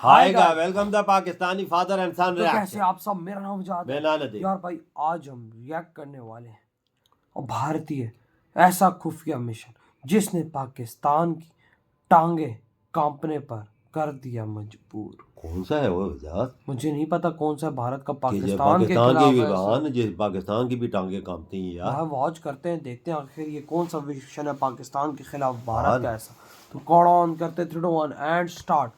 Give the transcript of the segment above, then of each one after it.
Hi guys, welcome the Pakistani father and son तो reaction. कैसे आप सब, मेरा नाम जाद है यार भाई। आज हम रिएक्ट करने वाले हैं और भारतीय ऐसा खुफिया मिशन जिसने पाकिस्तान की टांगे कांपने पर कर दिया मजबूर। कौन सा है वो वजात? मुझे नहीं पता कौन सा भारत का पाकिस्तान के की भी खिलाफ बहन, जिस पाकिस्तान की भी टांगे कांपती हैं यार। वॉच करते हैं, देखते हैं आखिर ये कौन सा मिशन है पाकिस्तान के खिलाफ भारत का ऐसा। तो कॉल ऑन करते 3 2 1 एंड स्टार्ट।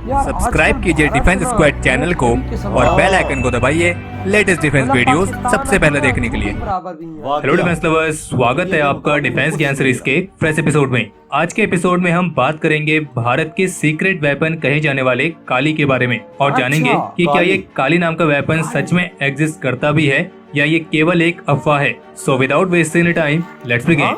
सब्सक्राइब कीजिए डिफेंस स्क्वाड चैनल को और बेल आइकन को दबाइए लेटेस्ट डिफेंस वीडियोस सबसे पहले देखने के लिए। हेलो डिफेंस लवर्स, स्वागत है आपका डिफेंस ज्ञान सीरीज के फ्रेश एपिसोड में। आज के एपिसोड में हम बात करेंगे भारत के सीक्रेट वेपन कहे जाने वाले काली के बारे में और जानेंगे कि क्या ये काली नाम का वेपन सच में एग्जिस्ट करता भी है या ये केवल एक अफवाह है। So without wasting time let's begin.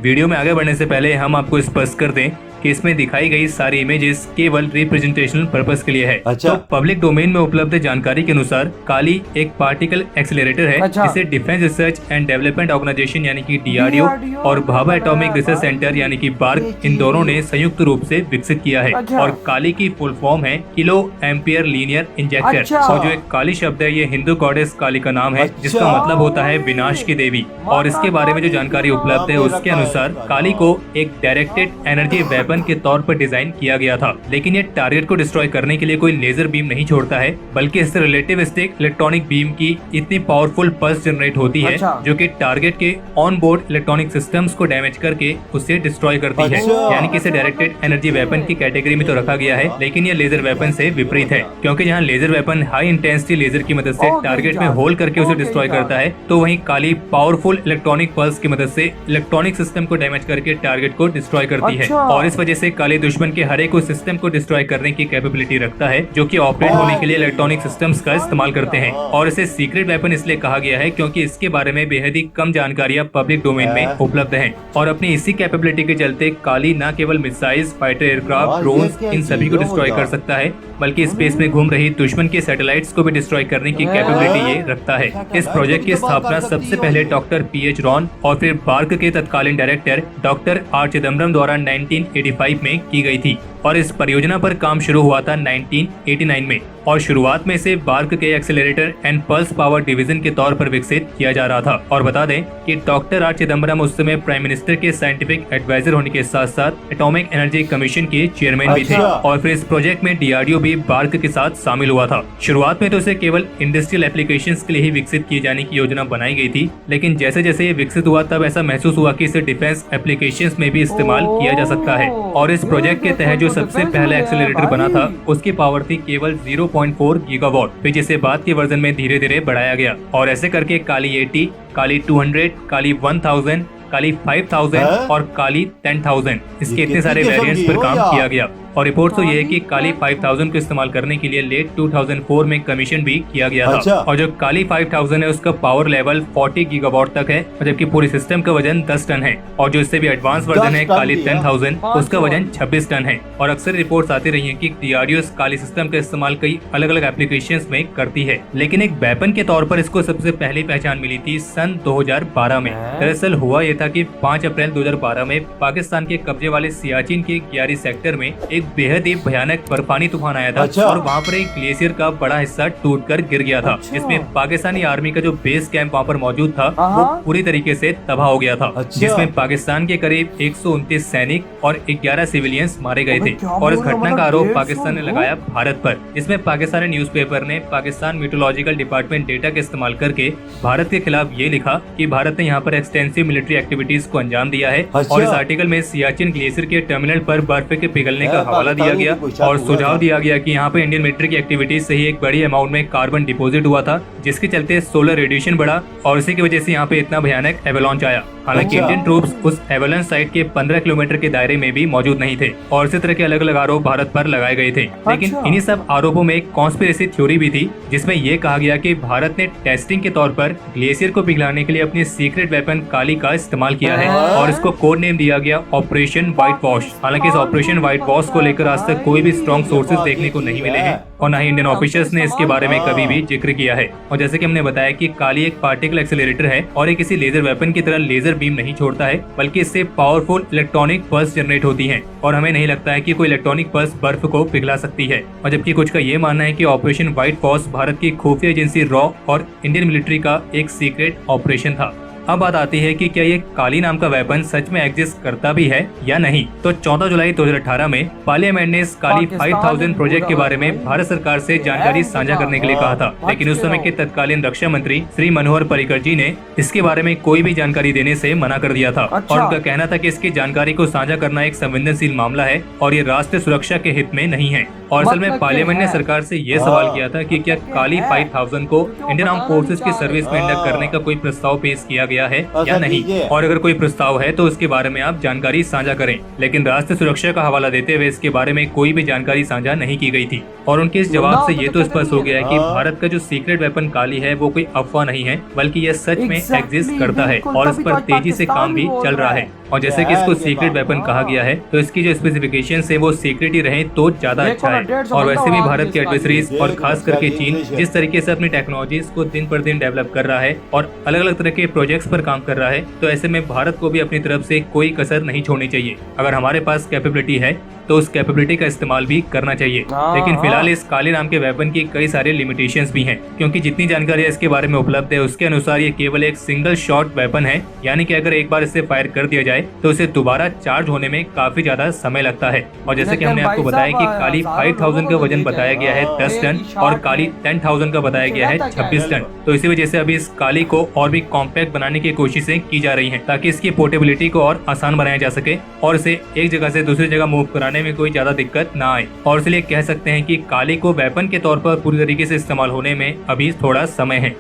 Video में आगे बढ़ने से पहले हम आपको स्पष्ट कर दें कि इसमें दिखाई गई सारी इमेजेस केवल रिप्रेजेंटेशनल पर्पस के लिए है। अच्छा। तो पब्लिक डोमेन में उपलब्ध जानकारी के अनुसार काली एक पार्टिकल एक्सीलरेटर है। अच्छा। जिसे defence research and development organisation यानी कि DRDO और भाभा एटॉमिक रिसर्च सेंटर यानी कि बार्क इन दोनों ने संयुक्त रूप से विकसित किया है। अच्छा। और काली की फुल फॉर्म है किलो एम्पियर लीनियर इंजेक्टर। अच्छा। और जो एक काली शब्द है ये हिंदू गॉडेस काली का नाम है। अच्छा। जिसका मतलब होता है विनाश की देवी। और इसके बारे में जो जानकारी उपलब्ध है उसके अनुसार काली को एक डायरेक्टेड एनर्जी वेपन के तौर पर डिजाइन किया गया था, लेकिन ये टारगेट को डिस्ट्रॉय करने के लिए कोई लेजर बीम नहीं छोड़ता है, बल्कि इससे रिलेटिविस्टिक इलेक्ट्रॉनिक बीम की इतनी पावरफुल पल्स जनरेट होती है। अच्छा। जो कि टारगेट के ऑन बोर्ड इलेक्ट्रॉनिक सिस्टम्स को डैमेज करके उसे डिस्ट्रॉय करती है। अच्छा। यानी कि इसे डायरेक्टेड एनर्जी वेपन की कैटेगरी में तो रखा गया है, लेकिन ये लेजर वेपन से विपरीत है, क्योंकि जहाँ laser weapon high intensity laser की मदद से टारगेट में होल करके उसे डिस्ट्रॉय करता है, तो वहीं काली पावरफुल इलेक्ट्रॉनिक पल्स की मदद से इलेक्ट्रॉनिक सिस्टम को डैमेज करके टारगेट को डिस्ट्रॉय करती है। और इस वजह से काली दुश्मन के हर एक उस सिस्टम को डिस्ट्रॉय करने की कैपेबिलिटी रखता है जो कि ऑपरेट होने के लिए इलेक्ट्रॉनिक सिस्टम्स का इस्तेमाल करते हैं। और इसे सीक्रेट वेपन इसलिए कहा गया है क्योंकि इसके बारे में बेहद ही कम जानकारियां पब्लिक डोमेन में उपलब्ध हैं। और अपनी इसी कैपेबिलिटी के चलते काली न केवल मिसाइल्स, फाइटर एयरक्राफ्ट, ड्रोन्स इन सभी को डिस्ट्रॉय कर सकता है, बल्कि स्पेस में घूम रही दुश्मन के सैटेलाइट्स को भी डिस्ट्रॉय करने की कैपेबिलिटी ये रखता है। इस प्रोजेक्ट की स्थापना सबसे पहले डॉक्टर PH रॉन और फिर बार्क के तत्कालीन डायरेक्टर डॉक्टर R चिदम्बरम द्वारा 1985 में की गई थी। और इस परियोजना पर काम शुरू हुआ था 1989 में। और शुरुआत में इसे बार्क के accelerator and pulse power division के तौर पर विकसित किया जा रहा था। और बता दें कि डॉक्टर R चिदम्बरम उस समय प्राइम मिनिस्टर के साइंटिफिक एडवाइजर होने के साथ साथ एटॉमिक एनर्जी कमीशन के चेयरमैन भी थे। और फिर इस प्रोजेक्ट में DRDO भी बार्क के साथ शामिल हुआ था। शुरुआत में तो इसे केवल इंडस्ट्रियल एप्लीकेशंस के लिए ही विकसित किए जाने की योजना बनाई गई थी, लेकिन जैसे जैसे ये विकसित हुआ तब ऐसा महसूस हुआ कि इसे डिफेंस एप्लीकेशंस में भी इस्तेमाल किया जा सकता है। और इस प्रोजेक्ट के तहत जो सबसे पहला एक्सेलरेटर बना था उसकी पावर थी केवल 0.4 गीगावाट, फिर जिसे बाद के वर्जन में धीरे धीरे बढ़ाया गया। और ऐसे करके काली 80, काली 200, काली 1000, काली 5000 और काली 10,000 इसके इतने सारे वेरिएंट्स पर काम किया गया। और रिपोर्ट तो ये है कि काली 5000 को इस्तेमाल करने के लिए लेट 2004 में कमीशन भी किया गया था। और जो काली 5000 है उसका पावर लेवल 40 गीगावाट तक है, जबकि पूरी सिस्टम का वजन 10 टन है। और जो इससे भी एडवांस वर्जन है काली 10,000 उसका वजन 26 टन है। और अक्सर रिपोर्ट्स आती रही हैं कि DRDO काली सिस्टम का इस्तेमाल कई अलग अलग एप्लीकेशंस में करती है, लेकिन एक वेपन के तौर पर इसको सबसे पहले पहचान मिली थी सन 2012 में। दरअसल हुआ यह था कि 5 अप्रैल 2012 में पाकिस्तान के कब्जे वाले सियाचिन के ग्यारी सेक्टर में एक बेहद ही भयानक बर्फानी तूफान आया था। अच्छा। और वहाँ पर एक ग्लेशियर का बड़ा हिस्सा टूटकर गिर गया था। अच्छा। जिसमें पाकिस्तानी आर्मी का जो बेस कैंप वहाँ पर मौजूद था वो पूरी तरीके से तबाह हो गया था। अच्छा। जिसमें पाकिस्तान के करीब 129 सैनिक और 11 सिविलियंस मारे गए थे। और इस घटना का आरोप पाकिस्तान ने लगाया भारत पर। इसमें पाकिस्तानी न्यूज़पेपर ने पाकिस्तान मीटोलॉजिकल डिपार्टमेंट डेटा का इस्तेमाल करके भारत के खिलाफ ये लिखा कि भारत ने यहाँ पर एक्सटेंसिव मिलिट्री एक्टिविटीज को अंजाम दिया है। अच्छा। और इस आर्टिकल में सियाचिन ग्लेशियर के टर्मिनल पर बर्फ के पिघलने का हवाला दिया गया और सुझाव दिया गया कि यहाँ पे इंडियन मिलिट्री की एक्टिविटीज से ही एक बड़ी अमाउंट में कार्बन डिपॉजिट हुआ था, जिसके चलते सोलर रेडिएशन बढ़ा और इसी की वजह से यहाँ पे इतना भयानक एवलांच आया। हालांकि इंडियन ट्रूप्स उस एवलांच साइट के 15 किलोमीटर के दायरे में भी मौजूद नहीं थे। और इसी तरह के अलग अलग आरोप भारत पर लगाए गए थे। लेकिन इन्हीं सब आरोपों में एक कॉन्स्पिरेसी थ्योरी भी थी, जिसमें ये कहा गया कि भारत ने टेस्टिंग के तौर पर ग्लेशियर को पिघलाने के लिए अपनी सीक्रेट वेपन काली का इस्तेमाल किया है और इसको कोड नेम दिया गया ऑपरेशन व्हाइट वॉश। हालांकि इस ऑपरेशन व्हाइट वॉश इसको लेकर आज तक कोई भी स्ट्रॉन्ग सोर्सेज देखने को नहीं मिले हैं और न ही इंडियन ऑफिशियल्स ने इसके बारे में कभी भी जिक्र किया है। और जैसे कि हमने बताया कि काली एक पार्टिकल एक्सेलरेटर है और ये किसी लेजर वेपन की तरह लेजर बीम नहीं छोड़ता है, बल्कि इससे पावरफुल इलेक्ट्रॉनिक पल्स जनरेट होती हैं और हमें नहीं लगता है कि कोई इलेक्ट्रॉनिक पल्स बर्फ को पिघला सकती है। और जबकि कुछ का ये मानना है कि ऑपरेशन व्हाइट फॉस भारत की खुफिया एजेंसी रॉ और इंडियन मिलिट्री का एक सीक्रेट ऑपरेशन था। अब बात आती है कि क्या ये काली नाम का वेपन सच में एग्जिस्ट करता भी है या नहीं। तो 14 जुलाई 2018 में पार्लियामेंट ने इस काली 5000 प्रोजेक्ट के बारे में भारत सरकार से जानकारी साझा करने के लिए कहा था, लेकिन उस समय के तत्कालीन रक्षा मंत्री श्री मनोहर पर्रिकर जी ने इसके बारे में कोई भी जानकारी देने से मना कर दिया था। और उनका कहना था कि इसकी जानकारी को साझा करना एक संवेदनशील मामला है और ये राष्ट्रीय सुरक्षा के हित में नहीं है। और असल में पार्लियामेंट ने सरकार से ये सवाल किया था कि क्या काली 5000 को इंडियन आर्म फोर्सेज की सर्विस में इंडक्ट करने का कोई प्रस्ताव पेश किया गया है या नहीं, और अगर कोई प्रस्ताव है तो उसके बारे में आप जानकारी साझा करें। लेकिन राष्ट्रीय सुरक्षा का हवाला देते हुए इसके बारे में कोई भी जानकारी साझा नहीं की गई थी। और उनके इस जवाब से ये तो स्पष्ट हो गया है कि भारत का जो सीक्रेट वेपन काली है वो कोई अफवाह नहीं है, बल्कि यह सच में एग्जिस्ट करता है और इस पर तेजी से काम भी चल रहा है। और जैसे कि इसको सीक्रेट वेपन कहा गया है तो इसकी जो स्पेसिफिकेशन है वो सीक्रेट ही रहे तो ज्यादा अच्छा है। और वैसे भी भारत के एडवर्सरीज और खास करके चीन जिस तरीके से अपनी टेक्नोलॉजीज को दिन पर दिन डेवलप कर रहा है और अलग अलग तरह के प्रोजेक्ट्स पर काम कर रहा है, तो ऐसे में भारत को भी अपनी तरफ से कोई कसर नहीं छोड़नी चाहिए। अगर हमारे पास कैपेबिलिटी है तो उस कैपेबिलिटी का इस्तेमाल भी करना चाहिए। लेकिन फिलहाल इस काली नाम के वेपन की कई सारे लिमिटेशंस भी हैं, क्योंकि जितनी जानकारी इसके बारे में उपलब्ध है उसके अनुसार ये केवल एक सिंगल शॉट वेपन है, यानी कि अगर एक बार इसे फायर कर दिया जाए तो इसे दोबारा चार्ज होने में काफी ज्यादा समय लगता है। और जैसे कि हमने आपको बताया कि काली 5000 का वजन बताया गया है 10 टन और काली 10,000 का बताया गया है 26 टन। तो इसी वजह से अभी इस काली को और भी कॉम्पैक्ट बनाने की कोशिशें की जा रही हैं ताकि इसकी पोर्टेबिलिटी को और आसान बनाया जा सके और इसे एक जगह से दूसरी जगह मूव कराने में कोई ज्यादा दिक्कत ना आए। और इसलिए कह सकते हैं कि काली को वेपन के तौर पर पूरी तरीके से इस्तेमाल होने में अभी थोड़ा समय है।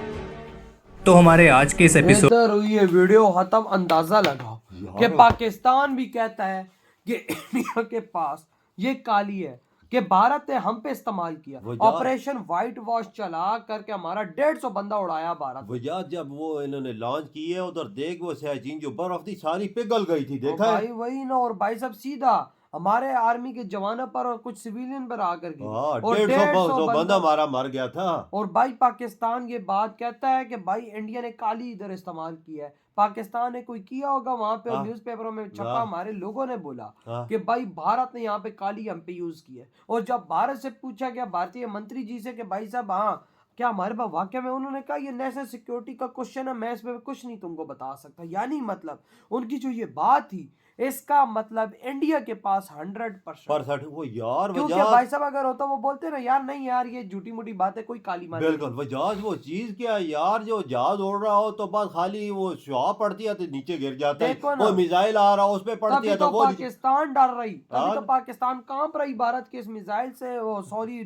तो हमारे आज के इस एपिसोड ये वीडियो खत्म, अंदाजा लगाओ कि पाकिस्तान भी कहता है कि इंडिया के पास ये काली है कि भारत ने हम पे इस्तेमाल किया। ऑपरेशन व्हाइट वॉश चला करके हमारा 150 बंदा उड़ाया भारत। जब वो इन्होंने लॉन्च की है उधर देख वो सयाजीन जो बर्फ थी सारी पिघल गई थी, देखा भाई वही ना। और भाई साहब सीधा हमारे आर्मी के जवानों पर और कुछ सिविलियन पर आकर गई और 150 बंदा हमारा मर गया था। और भाई पाकिस्तान ये बात कहता है कि भाई इंडिया ने काली इधर इस्तेमाल किया है। पाकिस्तान ने कोई किया होगा वहां पे, न्यूज़पेपरों में छपा, हमारे लोगों ने बोला कि भाई भारत ने यहाँ पे काली हम पे यूज की है। और जब भारत से पूछा गया भारतीय मंत्री जी से कि भाई साहब हाँ क्या हमारे पास वाकई में, उन्होंने कहा ये नेशनल सिक्योरिटी का क्वेश्चन है, मैं इसमें कुछ नहीं तुमको बता सकता। यानी मतलब उनकी जो ये बात थी इसका मतलब इंडिया के पास 100% वो यार क्योंकि भाई साहब अगर होता वो बोलते ना यार नहीं यार ये झूठी मूठी बात है, कोई काली मार। बिल्कुल वजाज वो चीज क्या यार, जो जहाज उड़ रहा हो तो बस खाली वो शुआ पड़ती है तो नीचे गिर जाता है, वो मिसाइल आ रहा हो उस पे पड़ती है तो वो पाकिस्तान डर रही, तभी तो पाकिस्तान कांप रही भारत के इस मिसाइल से, वो सॉरी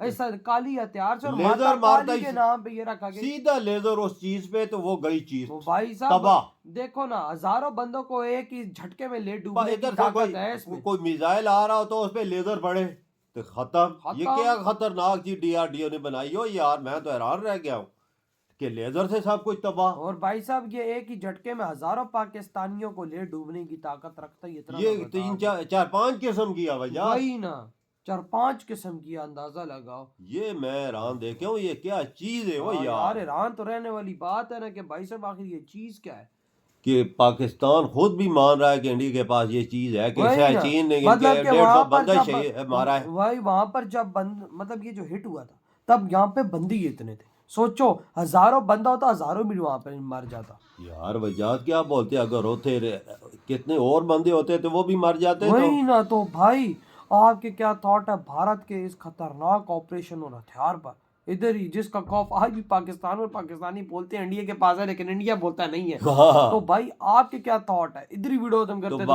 ऐसा काली हथियार से लेजर मारता के नाम पे ये रखा गया सीधा लेजर उस चीज पे, तो वो गई चीज भाई साहब देखो ना हजारों बंदों को एक ही झटके में ले डूबने की ताकत है इसमें। कोई मिसाइल आ रहा हो तो उस पे लेजर पड़े तो खत्म। ये क्या खतरनाक चीज डीआरडीओ ने बनाई हो यार, मैं तो हैरान रह गया हूँ कि लेजर से सब कुछ तबाह। और भाई साहब ये एक ही झटके में हजारों पाकिस्तानियों को ले डूबने की ताकत रखता है। इतना ये 3-4-5 किस्म की वजह वही ना 4-5 किस्म की, अंदाजा लगाओ। ये मैं हैरान देखे हूँ ये क्या चीज है वो यार हैरान तो रहने वाली बात है ना कि भाई साहब आखिर ये चीज क्या है कि पाकिस्तान खुद भी मान रहा है कि इंडिया के पास ये चीज है कि चीन ने मतलब 150 बंदा मारा है। वही वहां पर जब मतलब ये जो हिट हुआ था तब यहाँ पे बंदी इतने थे, सोचो हजारों बंदा होता हजारों भी वहां पे मर जाता। यार वजाद क्या बोलते, अगर होते कितने और बंदे होते तो वो भी मर जाते। वही ना। तो भाई आपके क्या थॉट है भारत के इस खतरनाक ऑपरेशन और हथियार पर, इधर ही जिसका खौफ आज भी पाकिस्तान और पाकिस्तानी बोलते हैं इंडिया के पास है लेकिन इंडिया बोलता नहीं है। तो भाई आपके क्या थॉट है, इधर ही वीडियो खत्म करते हैं।